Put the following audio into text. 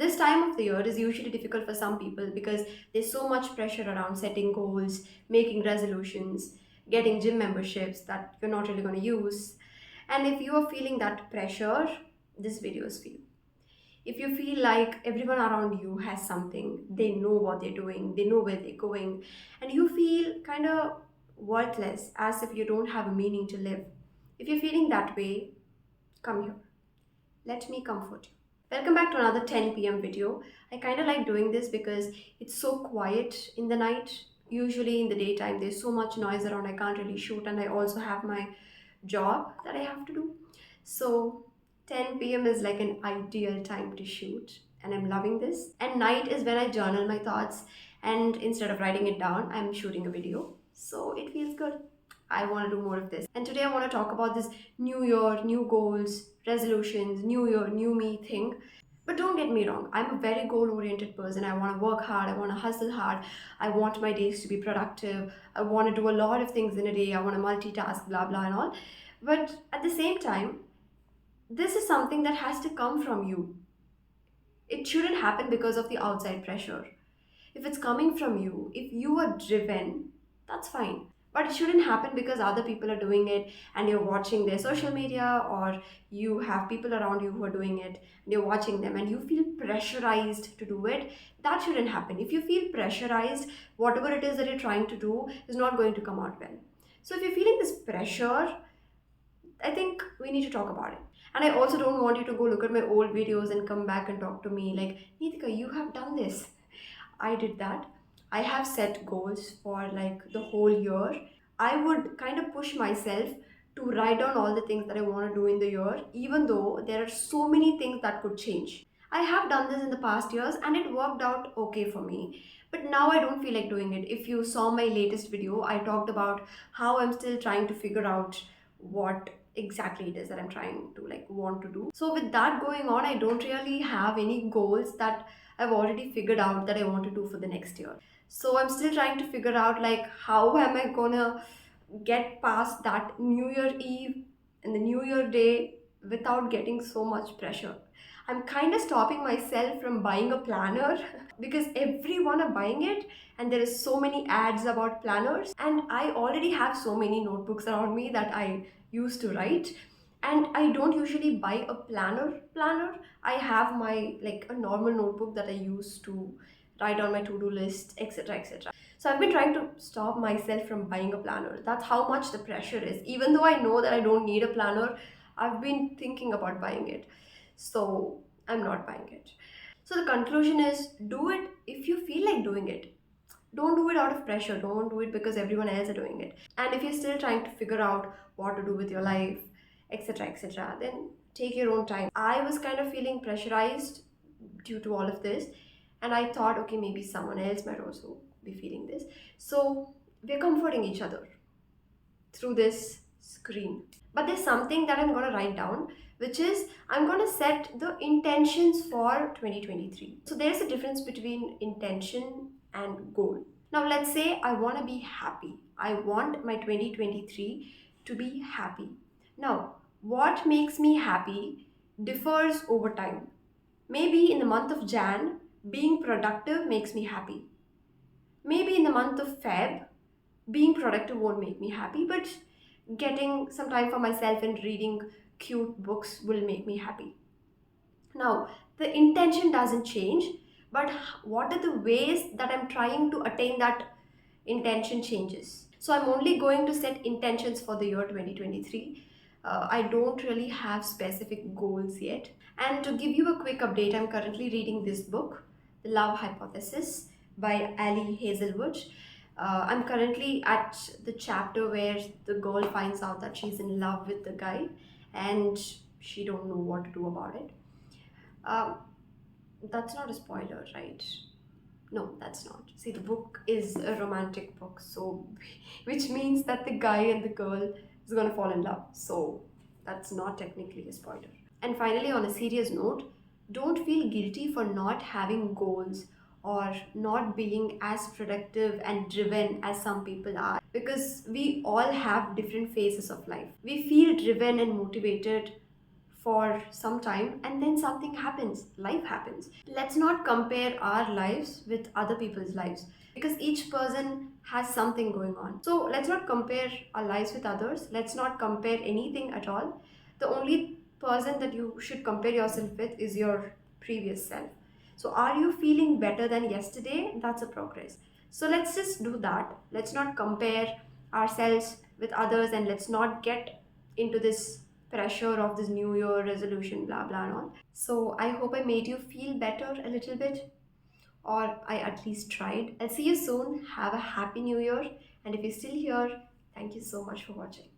This time of the year is usually difficult for some people because there's so much pressure around setting goals, making resolutions, getting gym memberships that you're not really going to use. And if you are feeling that pressure, this video is for you. If you feel like everyone around you has something, they know what they're doing, they know where they're going, and you feel kind of worthless as if you don't have a meaning to live. If you're feeling that way, come here. Let me comfort you. Welcome back to another 10 p.m. video. I kind of like doing this because it's so quiet in the night. Usually in the daytime, there's so much noise around, I can't really shoot, and I also have my job that I have to do. So 10 p.m. is like an ideal time to shoot, and I'm loving this. And night is when I journal my thoughts, and instead of writing it down, I'm shooting a video. So it feels good. I want to do more of this. And today I want to talk about this new year, new goals, resolutions, new year, new me thing. But don't get me wrong, I'm a very goal oriented person. I want to work hard, I want to hustle hard, I want my days to be productive, I want to do a lot of things in a day, I want to multitask, blah, blah, and all. But at the same time, this is something that has to come from you. It shouldn't happen because of the outside pressure. If it's coming from you, if you are driven, that's fine. But it shouldn't happen because other people are doing it and you're watching their social media, or you have people around you who are doing it and you're watching them and you feel pressurized to do it. That shouldn't happen. If you feel pressurized, whatever it is that you're trying to do is not going to come out well. So if you're feeling this pressure, I think we need to talk about it. And I also don't want you to go look at my old videos and come back and talk to me like, Neetika, you have done this. I did that. I have set goals for like the whole year. I would kind of push myself to write down all the things that I want to do in the year, even though there are so many things that could change. I have done this in the past years and it worked out okay for me. But now I don't feel like doing it. If you saw my latest video, I talked about how I'm still trying to figure out what exactly it is that I'm trying to like want to do. So with that going on, I don't really have any goals that I've already figured out that I want to do for the next year. So I'm still trying to figure out like how am I gonna get past that New Year Eve and the New Year day without getting so much pressure. I'm kind of stopping myself from buying a planner because everyone are buying it and there is so many ads about planners, and I already have so many notebooks around me that I used to write, and I don't usually buy a planner. I have my like a normal notebook that I use to write down my to-do list, etc., etc. So I've been trying to stop myself from buying a planner. That's how much the pressure is. Even though I know that I don't need a planner, I've been thinking about buying it. So I'm not buying it. So the conclusion is, do it if you feel like doing it. Don't do it out of pressure. Don't do it because everyone else is doing it. And if you're still trying to figure out what to do with your life, etc., etc., then take your own time. I was kind of feeling pressurized due to all of this, and I thought, okay, maybe someone else might also be feeling this. So we're comforting each other through this screen. But there's something that I'm going to write down, which is I'm going to set the intentions for 2023. So there's a difference between intention and goal. Now, let's say I want to be happy. I want my 2023 to be happy. Now, what makes me happy differs over time. Maybe in the month of Jan, being productive makes me happy. Maybe in the month of Feb, being productive won't make me happy, but getting some time for myself and reading cute books will make me happy. Now, the intention doesn't change, but what are the ways that I'm trying to attain that intention changes. So I'm only going to set intentions for the year 2023. I don't really have specific goals yet. And to give you a quick update, I'm currently reading this book, The Love Hypothesis by Ali Hazelwood. I'm currently at the chapter where the girl finds out that she's in love with the guy and she don't know what to do about it. Um, that's not a spoiler, right? No, that's not. See, the book is a romantic book, so which means that the guy and the girl is gonna fall in love. So that's not technically a spoiler. And finally, on a serious note, don't feel guilty for not having goals or not being as productive and driven as some people are, because we all have different phases of life. We feel driven and motivated for some time and then something happens, life happens. Let's not compare our lives with other people's lives because each person has something going on. So let's not compare our lives with others. Let's not compare anything at all. The only person that you should compare yourself with is your previous self. So are you feeling better than yesterday? That's a progress. So let's just do that. Let's not compare ourselves with others, and let's not get into this pressure of this new year resolution, blah blah and all. So I hope I made you feel better a little bit, or I at least tried. I'll see you soon. Have a happy new year. And if you're still here, thank you so much for watching.